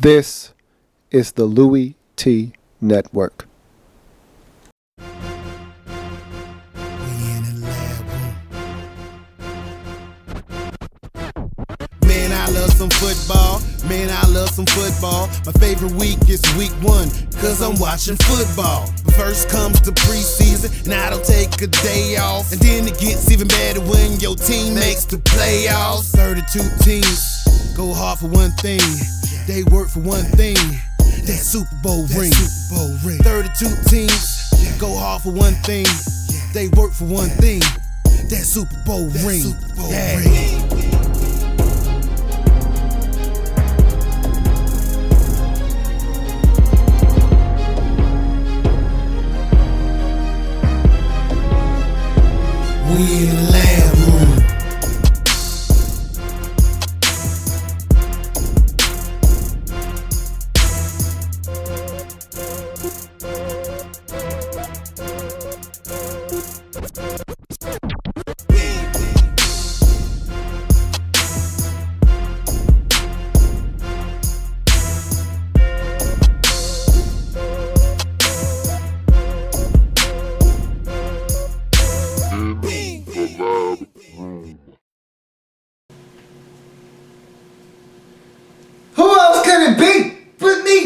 This is the Louie T Network. We in the lab room. Man, I love some football. My favorite week is week 1, cause I'm watching football. First comes the preseason, and I don't take a day off. And then it gets even better when your team makes the playoffs. 32 teams go hard for one thing. They work for one thing. That Super Bowl ring. 32 teams go hard for one thing. They work for one thing. That Super Bowl ring. We in the lab room.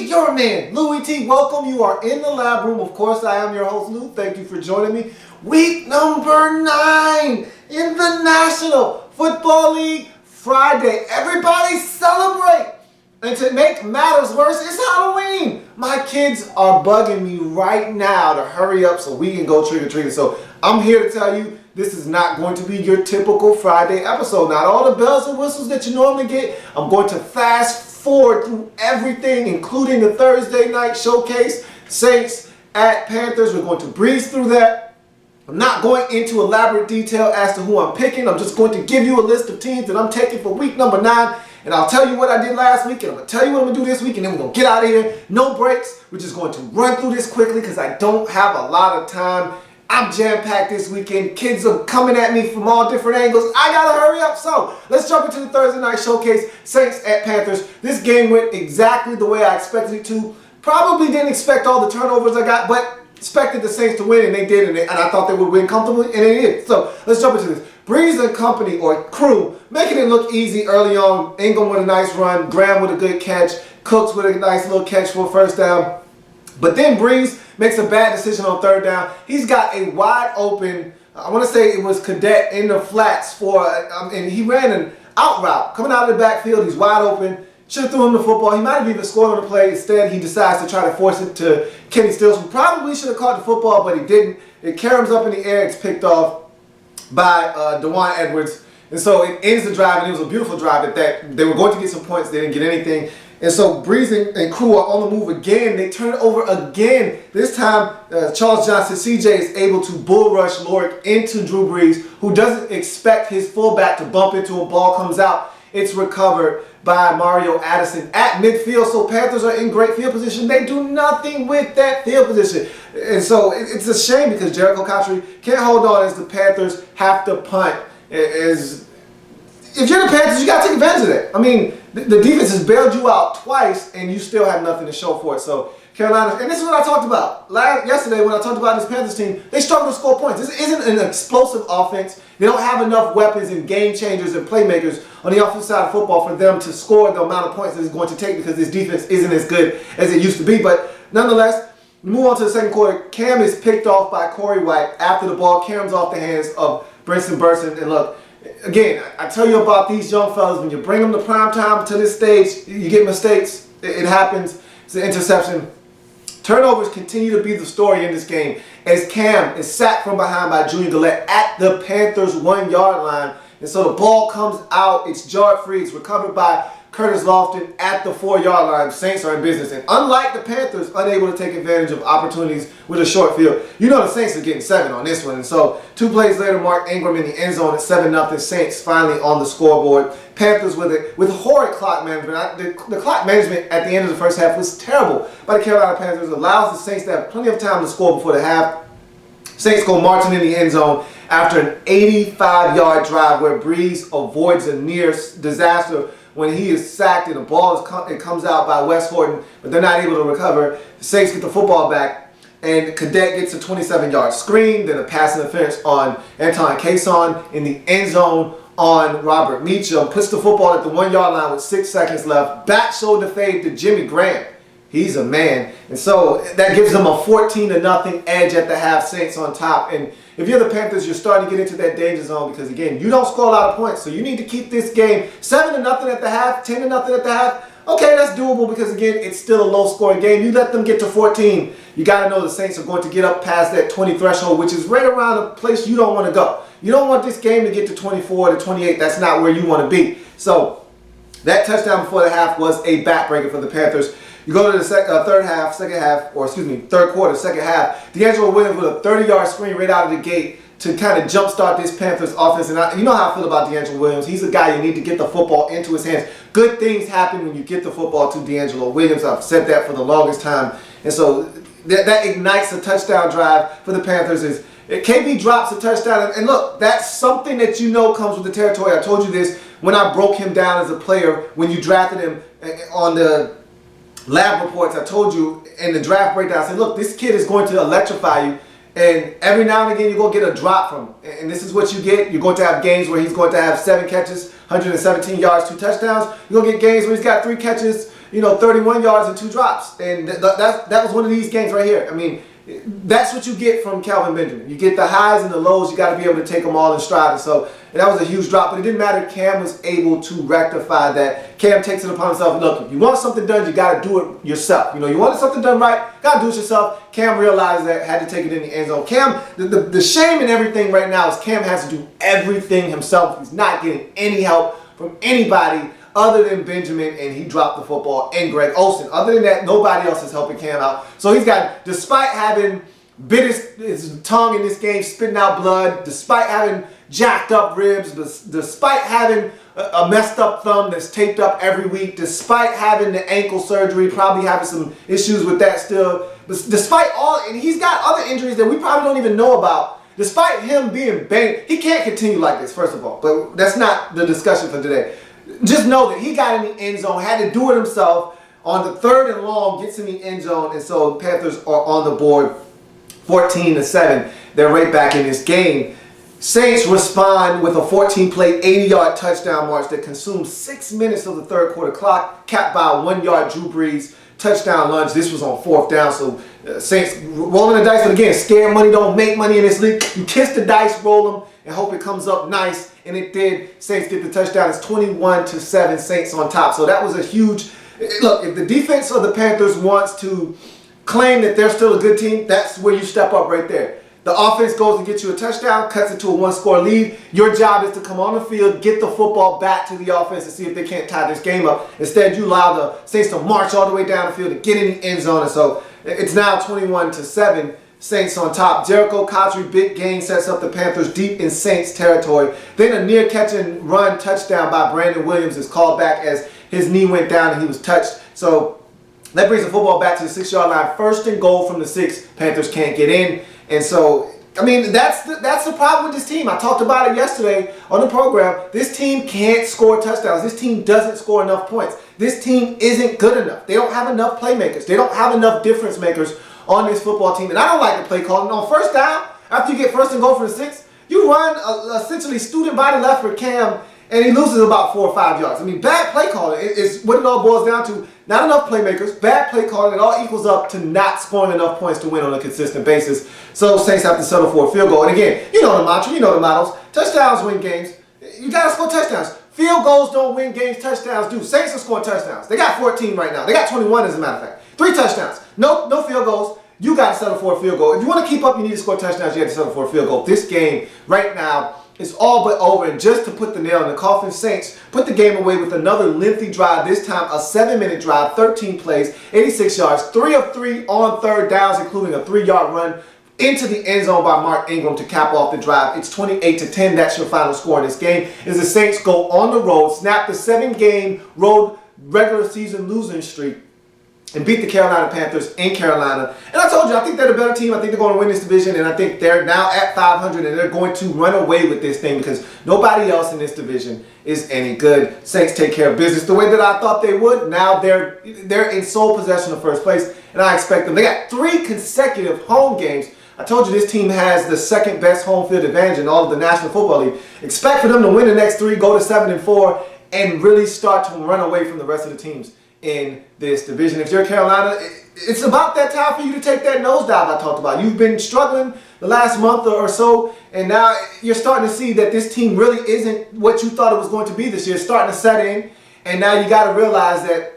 Your man, Louie T. Welcome. You are in the lab room. Of course, I am your host, Lou. Thank you for joining me. Week number 9 in the National Football League Friday. Everybody celebrate. And to make matters worse, it's Halloween. My kids are bugging me right now to hurry up so we can go trick-or-treating. So I'm here to tell you, this is not going to be your typical Friday episode. Not all the bells and whistles that you normally get. I'm going to fast forward through everything, including the Thursday night showcase, Saints at Panthers. We're going to breeze through that. I'm not going into elaborate detail as to who I'm picking. I'm just going to give you a list of teams that I'm taking for week number 9. And I'll tell you what I did last week, and I'm going to tell you what I'm going to do this week, and then we're going to get out of here. No breaks. We're just going to run through this quickly because I don't have a lot of time. I'm jam-packed this weekend. Kids are coming at me from all different angles. I gotta hurry up. So let's jump into the Thursday night showcase. Saints at Panthers. This game went exactly the way I expected it to. Probably didn't expect all the turnovers I got, but expected the Saints to win, and they did, and I thought they would win comfortably, and they did. So let's jump into this. Breeze and company, or crew, making it look easy early on. Ingram with a nice run. Graham with a good catch. Cooks with a nice little catch for a first down. But then Breeze makes a bad decision on third down. He's got a wide open, I want to say it was Cadet in the flats and he ran an out route. Coming out of the backfield, he's wide open. Should have threw him the football. He might have even scored on the play. Instead, he decides to try to force it to Kenny Stills, who probably should have caught the football, but he didn't. It caroms up in the air. It's picked off by DeJuan Edwards. And so it ends the drive, and it was a beautiful drive at that. They were going to get some points. They didn't get anything. And so Breeze and crew are on the move again. They turn it over again. This time, Charles Johnson, CJ, is able to bull rush Lorick into Drew Brees, who doesn't expect his fullback to bump into a ball, comes out. It's recovered by Mario Addison at midfield. So Panthers are in great field position. They do nothing with that field position. And so it's a shame because Jericho Cotchery can't hold on as the Panthers have to punt. If you're the Panthers, you got to take advantage of that. I mean, the defense has bailed you out twice, and you still have nothing to show for it. So Carolina, and this is what I talked about yesterday when I talked about this Panthers team. They struggle to score points. This isn't an explosive offense. They don't have enough weapons and game changers and playmakers on the offensive side of football for them to score the amount of points that it's going to take because this defense isn't as good as it used to be. But nonetheless, we move on to the second quarter. Cam is picked off by Corey White after the ball caroms off the hands of Brinson Burson. And look, again, I tell you about these young fellas. When you bring them to prime time to this stage, you get mistakes. It happens. It's an interception. Turnovers continue to be the story in this game as Cam is sacked from behind by Junior Gillette at the Panthers' 1-yard line. And so the ball comes out. It's yard free. It's recovered by Curtis Lofton at the 4-yard line. Saints are in business. And unlike the Panthers, unable to take advantage of opportunities with a short field. You know the Saints are getting 7 on this one. And so 2 plays later, Mark Ingram in the end zone at 7-0. Saints finally on the scoreboard. Panthers with horrid clock management. The clock management at the end of the first half was terrible by the Carolina Panthers. Allows the Saints to have plenty of time to score before the half. Saints go marching in the end zone after an 85-yard drive where Breeze avoids a near disaster when he is sacked and the ball it comes out by Wes Horton, but they're not able to recover. The Saints get the football back, and Cadet gets a 27-yard screen, then a pass interference on Anton Cason in the end zone on Robert Meacham, puts the football at the 1-yard line with 6 seconds left, back shoulder fade to Jimmy Graham. He's a man. And so that gives them a 14-0 edge at the half, Saints on top. And if you're the Panthers, you're starting to get into that danger zone because, again, you don't score a lot of points. So you need to keep this game 7-0 at the half, 10-0 at the half. Okay, that's doable because, again, it's still a low-scoring game. You let them get to 14, you got to know the Saints are going to get up past that 20 threshold, which is right around a place you don't want to go. You don't want this game to get to 24 to 28. That's not where you want to be. So that touchdown before the half was a backbreaker for the Panthers. You go to the third quarter, second half. D'Angelo Williams with a 30-yard screen right out of the gate to kind of jumpstart this Panthers offense. And you know how I feel about D'Angelo Williams. He's a guy you need to get the football into his hands. Good things happen when you get the football to D'Angelo Williams. I've said that for the longest time. And so that ignites a touchdown drive for the Panthers. KB drops a touchdown. And look, that's something that you know comes with the territory. I told you this when I broke him down as a player when you drafted him on the L.A.B reports. I told you in the draft breakdown, I said, look, this kid is going to electrify you. And every now and again, you're going to get a drop from him. And this is what you get. You're going to have games where he's going to have 7 catches, 117 yards, 2 touchdowns. You're going to get games where he's got 3 catches, 31 yards and 2 drops. And that was one of these games right here. I mean, that's what you get from Calvin Benjamin. You get the highs and the lows. You got to be able to take them all in stride. And so that was a huge drop, but it didn't matter. Cam was able to rectify that. Cam takes it upon himself. Look, if you want something done, you got to do it yourself. You want something done right, got to do it yourself. Cam realized that, had to take it in the end zone. Cam, the shame in everything right now is Cam has to do everything himself. He's not getting any help from anybody other than Benjamin, and he dropped the football, and Greg Olsen. Other than that, nobody else is helping Cam out. So he's got, despite having bit his tongue in this game, spitting out blood, despite having jacked up ribs, despite having a messed up thumb that's taped up every week, despite having the ankle surgery, probably having some issues with that still, despite all, and he's got other injuries that we probably don't even know about. Despite him being banged, he can't continue like this, first of all, but that's not the discussion for today. Just know that he got in the end zone, had to do it himself. On the 3rd and long, gets in the end zone, and so the Panthers are on the board 14-7. They're right back in this game. Saints respond with a 14-play, 80-yard touchdown march that consumed 6 minutes of the third quarter clock, capped by a 1-yard Drew Brees touchdown lunge. This was on 4th down, so Saints rolling the dice. But again, scared money don't make money in this league. You kiss the dice, roll them, and hope it comes up nice. And it did. Saints get the touchdown. It's 21-7, Saints on top. So that was a huge... Look, if the defense of the Panthers wants to claim that they're still a good team, that's where you step up right there. The offense goes and gets you a touchdown, cuts it to a 1-score lead. Your job is to come on the field, get the football back to the offense and see if they can't tie this game up. Instead, you allow the Saints to march all the way down the field and get in the end zone. And so it's now 21-7. Saints on top. Jericho Cotchery, big gain, sets up the Panthers deep in Saints territory. Then a near catch and run touchdown by Brandon Williams is called back as his knee went down and he was touched. So that brings the football back to the 6-yard line. 1st and goal from the 6. Panthers can't get in. And so, I mean, that's the problem with this team. I talked about it yesterday on the program. This team can't score touchdowns. This team doesn't score enough points. This team isn't good enough. They don't have enough playmakers. They don't have enough difference makers on this football team. And I don't like the play calling. On 1st down, after you get 1st and goal from the 6, you run essentially student body left for Cam, and he loses about 4 or 5 yards. I mean, bad play calling is what it all boils down to. Not enough playmakers, bad play calling. It all equals up to not scoring enough points to win on a consistent basis. So Saints have to settle for a field goal. And again, you know the mantra, you know the models. Touchdowns win games. You got to score touchdowns. Field goals don't win games, touchdowns do. Saints are scoring touchdowns. They got 14 right now. They got 21 as a matter of fact. 3 touchdowns. No field goals. You got to settle for a field goal. If you want to keep up, you need to score touchdowns. You have to settle for a field goal. This game right now is all but over. And just to put the nail in the coffin, Saints put the game away with another lengthy drive. This time a 7-minute drive, 13 plays, 86 yards, 3 of 3 on 3rd downs, including a 3-yard run into the end zone by Mark Ingram to cap off the drive. It's 28-10. That's your final score in this game. As the Saints go on the road, snap the 7-game road regular season losing streak, and beat the Carolina Panthers in Carolina. And I told you, I think they're the better team. I think they're going to win this division, and I think they're now at 500, and they're going to run away with this thing because nobody else in this division is any good. Saints take care of business the way that I thought they would. Now they're in sole possession of first place, and I expect them. They got 3 consecutive home games. I told you this team has the second best home field advantage in all of the National Football League. Expect for them to win the next 3, go to 7-4, and really start to run away from the rest of the teams in this division. If you're Carolina, it's about that time for you to take that nosedive I talked about. You've been struggling the last month or so, and now you're starting to see that this team really isn't what you thought it was going to be this year. It's starting to set in, and now you got to realize that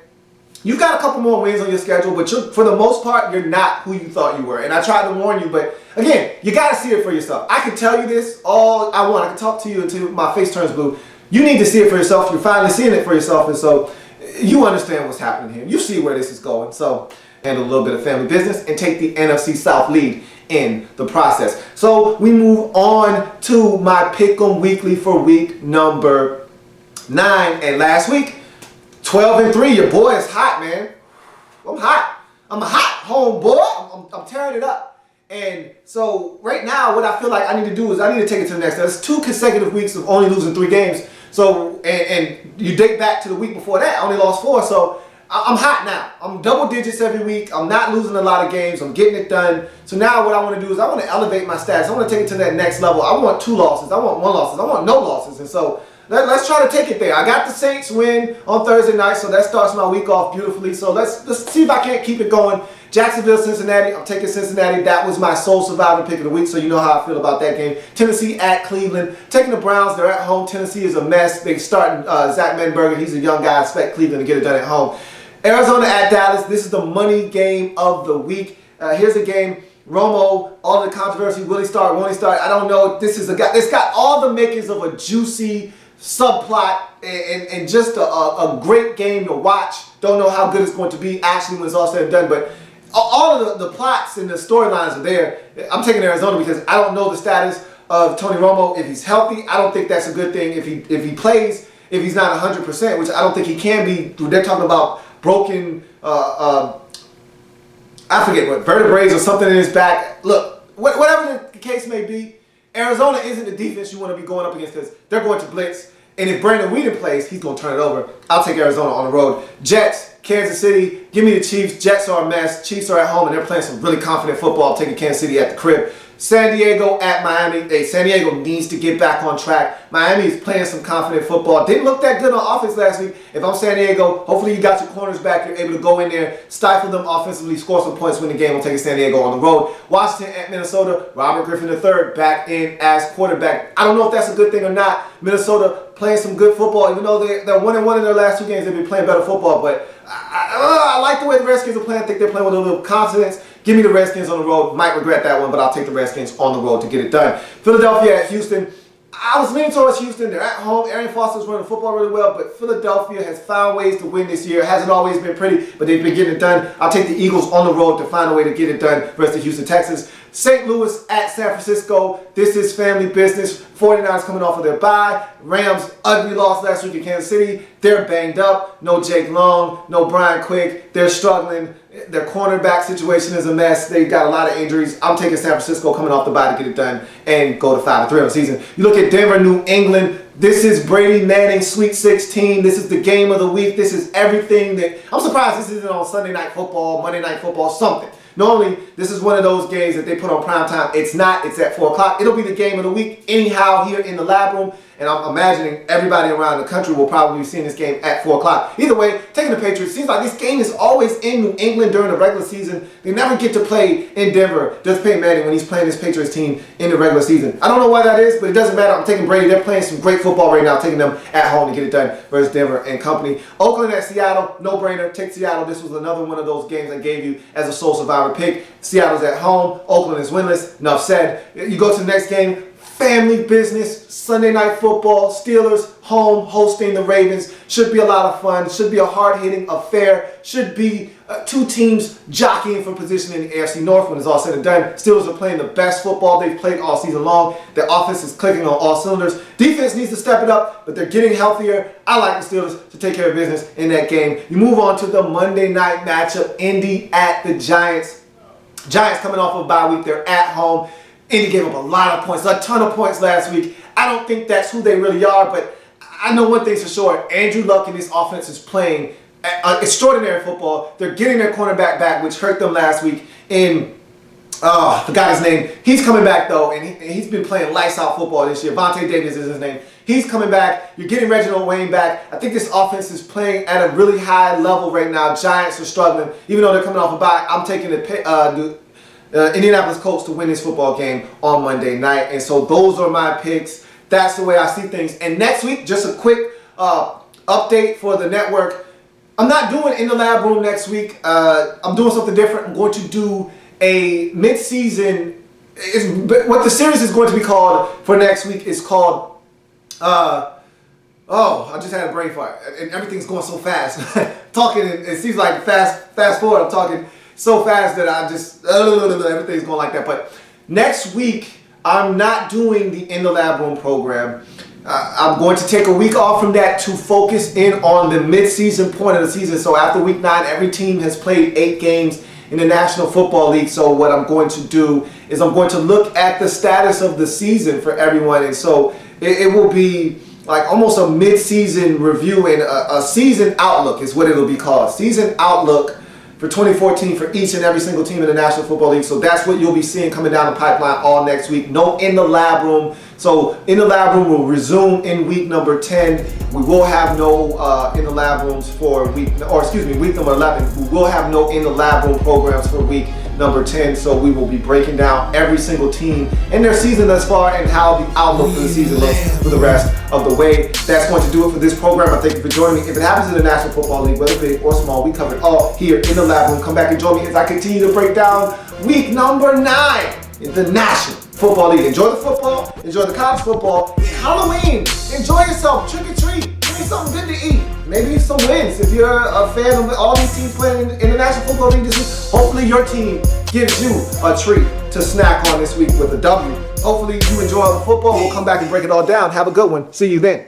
you've got a couple more wins on your schedule, but for the most part, you're not who you thought you were. And I tried to warn you, but again, you got to see it for yourself. I can tell you this all I want. I can talk to you until my face turns blue. You need to see it for yourself. You're finally seeing it for yourself, and so you understand what's happening here. You see where this is going. So handle a little bit of family business and take the NFC South lead in the process. So we move on to my Pick'em Weekly for week number 9. And last week, 12-3. Your boy is hot, man. I'm hot. I'm a hot homeboy. I'm tearing it up. And so right now, what I feel like I need to do is I need to take it to the next. That's 2 consecutive weeks of only losing 3 games. So, and you date back to the week before that, I only lost 4. So I'm hot now. I'm double digits every week. I'm not losing a lot of games. I'm getting it done. So now what I want to do is I want to elevate my stats. I want to take it to that next level. I want 2 losses. I want 1 loss. I want no losses. And so let's try to take it there. I got the Saints win on Thursday night, so that starts my week off beautifully. So let's see if I can't keep it going. Jacksonville, Cincinnati. I'm taking Cincinnati. That was my sole survivor pick of the week, so you know how I feel about that game. Tennessee at Cleveland. Taking the Browns. They're at home. Tennessee is a mess. They starting Zach Menberger. He's a young guy. I expect Cleveland to get it done at home. Arizona at Dallas. This is the money game of the week. Here's a game. Romo, all the controversy. Will he start? Won't he start? I don't know. This is a guy. It's got all the makings of a juicy subplot and just a great game to watch. Don't know how good it's going to be actually when it's all said and done, but all of the plots and the storylines are there. I'm taking Arizona because I don't know the status of Tony Romo. If he's healthy, I don't think that's a good thing. If he plays, if he's not 100%, which I don't think he can be. They're talking about broken, I forget what, vertebrae or something in his back. Look, whatever the case may be, Arizona isn't the defense you want to be going up against because they're going to blitz. And if Brandon Whedon plays, he's going to turn it over. I'll take Arizona on the road. Jets, Kansas City, give me the Chiefs. Jets are a mess. Chiefs are at home, and they're playing some really confident football. I'm taking Kansas City at the crib. San Diego at Miami. Hey, San Diego needs to get back on track. Miami is playing some confident football. Didn't look that good on offense last week. If I'm San Diego, hopefully you got your corners back. You're able to go in there, stifle them offensively, score some points, win the game. I'm taking San Diego on the road. Washington at Minnesota. Robert Griffin III back in as quarterback. I don't know if that's a good thing or not. Minnesota playing some good football. Even though they're 1-1 in their last 2 games, they've been playing better football. But I like the way the Redskins are playing. I think they're playing with a little confidence. Give me the Redskins on the road. Might regret that one, but I'll take the Redskins on the road to get it done. Philadelphia at Houston. I was leaning towards Houston. They're at home. Arian Foster's running the football really well, but Philadelphia has found ways to win this year. It hasn't always been pretty, but they've been getting it done. I'll take the Eagles on the road to find a way to get it done versus Houston Texans. St. Louis at San Francisco. This is family business. 49ers coming off of their bye. Rams, ugly loss last week in Kansas City. They're banged up. No Jake Long, no Brian Quick. They're struggling. Their cornerback situation is a mess. They've got a lot of injuries. I'm taking San Francisco coming off the bye to get it done and go to 5-3 on the season. You look at Denver, New England. This is Brady Manning Sweet 16. This is the game of the week. This is everything that... I'm surprised this isn't on Sunday Night Football, Monday Night Football, something. Normally, this is one of those games that they put on prime time. It's not. It's at 4 o'clock. It'll be the game of the week anyhow here in the lab room. And I'm imagining everybody around the country will probably be seeing this game at 4 o'clock. Either way, taking the Patriots. Seems like this game is always in New England during the regular season. They never get to play in Denver. Does Peyton Manning when he's playing his Patriots team in the regular season. I don't know why that is, but it doesn't matter. I'm taking Brady. They're playing some great football right now. Taking them at home to get it done versus Denver and company. Oakland at Seattle. No brainer. Take Seattle. This was another one of those games I gave you as a sole survivor pick. Seattle's at home. Oakland is winless. Enough said. You go to the next game. family business, Sunday Night Football, Steelers home hosting the Ravens. Should be a lot of fun. Should be a hard-hitting affair. Should be two teams jockeying for position in the AFC North when it's all said and done. Steelers are playing the best football they've played all season long. Their offense is clicking on all cylinders. Defense needs to step it up, but they're getting healthier. I like the Steelers to take care of business in that game. You move on to the Monday night matchup, Indy at the Giants. Giants coming off of a bye week. They're at home. Indy gave up a lot of points, a ton of points last week. I don't think that's who they really are, but I know one thing's for sure. Andrew Luck and this offense is playing extraordinary football. They're getting their cornerback back, which hurt them last week. I forgot his name. He's coming back, though, and he's been playing lights-out football this year. Vontae Davis is his name. He's coming back. You're getting Reginald Wayne back. I think this offense is playing at a really high level right now. Giants are struggling. Even though they're coming off a bye, I'm taking the Indianapolis Colts to win this football game on Monday night. And so those are my picks. That's the way I see things. And next week, just a quick update for the network. I'm not doing In the Lab Room next week. I'm doing something different. I'm going to do a mid-season. What the series is going to be called for next week is called... I just had a brain fart. And everything's going so fast. Talking, it seems like fast forward. I'm talking so fast that I just... everything's going like that. But next week, I'm not doing the In the Lab Room program. I'm going to take a week off from that to focus in on the mid-season point of the season. So after week 9, every team has played 8 games in the National Football League. So what I'm going to do is I'm going to look at the status of the season for everyone. And so it will be like almost a mid-season review and a season outlook is what it'll be called. Season outlook for 2014 for each and every single team in the National Football League. So that's what you'll be seeing coming down the pipeline all next week. No In the Lab Room. So In the Lab Room will resume in week number 10. We will have no In the Lab Rooms for week number 11. We will have no In the Lab Room programs for week number 10. So we will be breaking down every single team and their season thus far and how the outlook for the season looks for the rest of the way. That's going to do it for this program. I thank you for joining me. If it happens in the National Football League, whether big or small, we cover it all here in the Lab Room. Come back and join me as I continue to break down week number 9 in the National Football League. Enjoy the football, enjoy the college football, Halloween, enjoy yourself, trick or treat, give me something good to eat, maybe some wins. If you're a fan of all these teams playing in the National Football League this week, hopefully your team gives you a treat to snack on this week with a W. Hopefully you enjoy the football. We'll come back and break it all down. Have a good one. See you then.